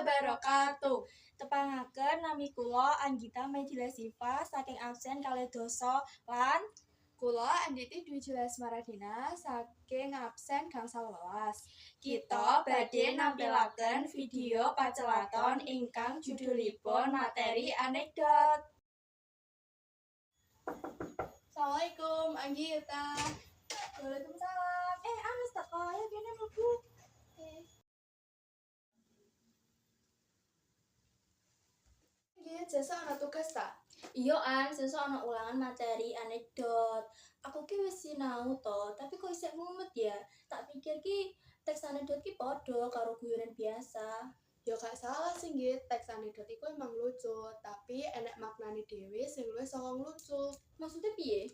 wabarakatuh. Tepangaken nami kula Anggita Medila Siva saking absen kalih dosa lan Kula Anditi Dwi Julias Maradina saking absen gangsal welas. kita badhe nampilaken video pacelaton ingkang judulipun materi anekdot. Assalamualaikum Anggita. Waalaikumsalam. Anas teko ayo kene mlebu. Nggih, jasa ana tugas ta? Iya An, sesuk ana ulangan materi anekdot. Aku ki wis sinau to, tapi kok isih mumet ya. Tak pikir ki teks anekdot ki padha karo guyonan biasa. Ya gak salah sih nggih, teks anekdot iku emang lucu, tapi enek maknane dhewe sing luwih saka lucu. Maksudnya piye?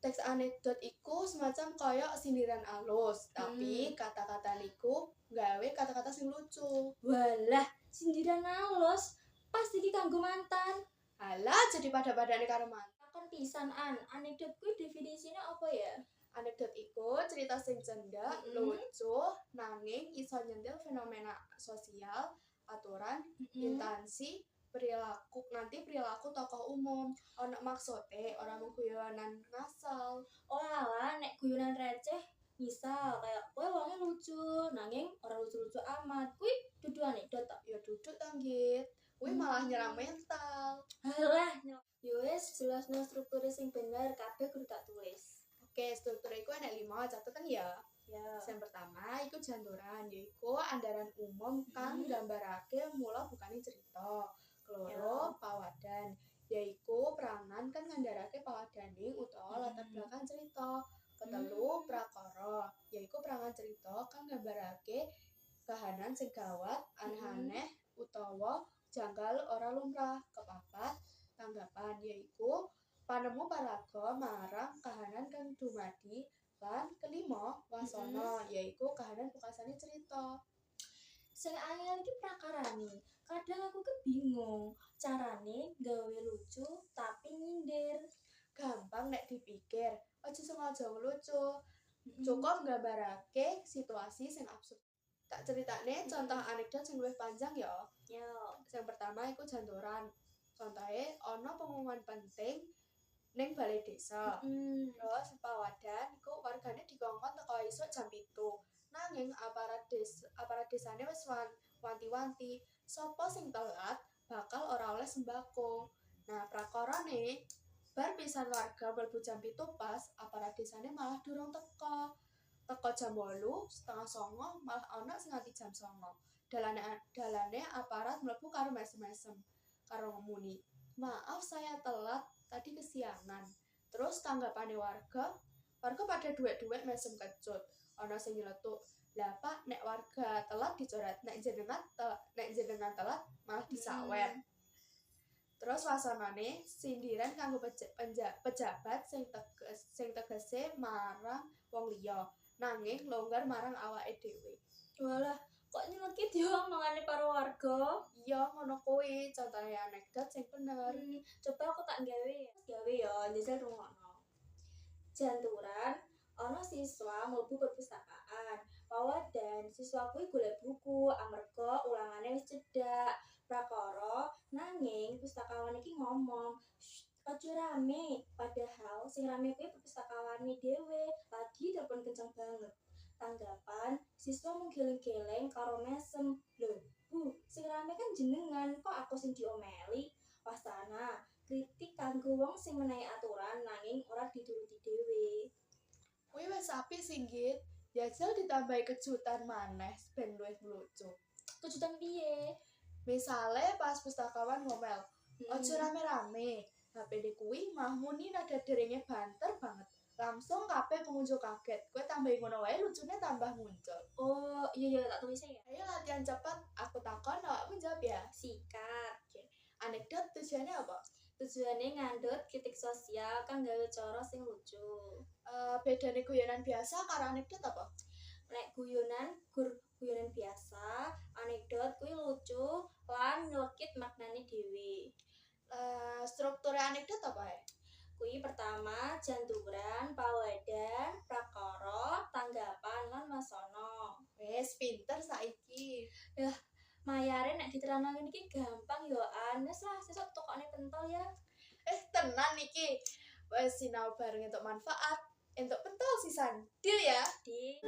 Teks anekdot iku semacam kaya sindiran alus, tapi kata-kata niku gawe kata-kata sing lucu. Walah, sindiran alus. Pas iki kanggo mantan. Alah, jadi pada-padane karo mantan. Takon pisan An, anekdot kuwi definisinya apa ya? Anekdot iku cerita sing cendak, lucu, nanging iso nyentil fenomena sosial, aturan, instansi, perilaku tokoh umum. Ana maksude ora mung guyonan ngasal. Oh alah, nek guyonan receh misal kayak kowe wonge lucu, nanging ora lucu-lucu amat. Kuwi dudu anekdot tok. Ya duduk ta nggih. Kuwi malah nyerang mental. Halah, yo wis jelasno strukture sing bener kabeh kudu tak tulis. Oke, struktur iku enek 5, catetan ya. Ya. Yang pertama iku janturan, yaiku andaran umum kang nggambarake mula bukane cerita. Keloro pawadan, yaiku perangan kan ngandharake pawadaning utawa latar belakang cerita. Ketelu prakara, yaiku perangan cerita kang nggambarake kahanan sing gawat, aneh-aneh utawa janggal ora lumrah. Kepapat tanggapan, yaiku panemu paraga marang kahanan kang dumadi. Lan kelima wasana, yaiku kahanan pungkasane cerita. Sing angel iki prakarane. Kadang aku ke bingung carane gawe lucu tapi nyindir. Gampang nek dipikir, aja sengaja lucu. Cukup nggambarake situasi sing absurd. Tak ceritane contoh anekdot sing luwih panjang ya. Yo. Yang pertama iku janturan. Contohnya ana pengumuman penting ning balai desa. Terus pawadan iku wargane dikongkon teko esuk jam 7. Nanging aparat desane wis wanti-wanti, sapa sing telat bakal ora oleh sembako. Nah, prakarane bar pisan warga mlebu jam 7 pas, aparat desane malah durung teko. Teko jam 8, setengah 9, malah ana sing nganti jam 9. Dalane aparat mlebu karo mesem-mesem. Karo ngomuni, "Maaf saya telat, tadi kesiangan." Terus tanggapane warga pada duwek-duwek mesem kecut. Ana sing nyeletuk, "Lah Pak, nek warga telat dicoret, nek jenengan telat malah disawer." Terus wasanane sindiran kanggo pejabat sing tegese marang wong liya, nanging longgar marang awake dhewe. Walah, kok nyelekit yo omongane para warga? Iya, ngono kuwi contohe anekdot sing bener. Coba aku tak gawe ya, njajal rungokno. Janturan, ana siswa mlebu perpustakaan. Pawadan, siswa kuwi golek buku amarga ulangane wis cedhak. Prakara, nanging pustakawan iki ngomong, "Aja rame." Padahal sing rame kuwi perpustakawane dhewe, lagi telepon kenceng banget. Tanggapan, siswa mung geleng-geleng karo mesem. Lho, Bu, sing rame kan jenengan, kok aku sing diomeli? Wasana, kritik kanggo wong sing menehi aturan nanging ora dituruti dhewe. Kuwi wis apik sih, Git. Jajal ditambahi kejutan maneh ben luwih lucu. Kejutan piye? Misale pas pustakawan ngomel, "Aja rame-rame." HP kuwi mah muni nada derenge banter banget. Langsung kabeh pengunjung kaget. Kowe tambahin ngono wae lucune tambah muncul. Oh, iya tak tulis ya. Ayo latihan cepat, aku takon awakmu jawab ya. Sikat. Anekdot tujuannya apa? Tujuane ngandhut kritik sosial kang gawe cara sing lucu. Bedane guyonan biasa karo anekdot apa? Nek guyonan biasa, anekdot kuwi lucu lan nyelekit maknane dhewe. Struktur anekdot apa ya? Kuwi pertama janturan, pawadan, prakara, tanggapan lan wasana. Wes pinter saiki. Mayare nek diterangno ngene iki gampang yo Anes lah, sesuk tokone pentol ya. Tenan iki. Wes sinau bareng entuk manfaat, entuk pentol sisan. Deal ya. Di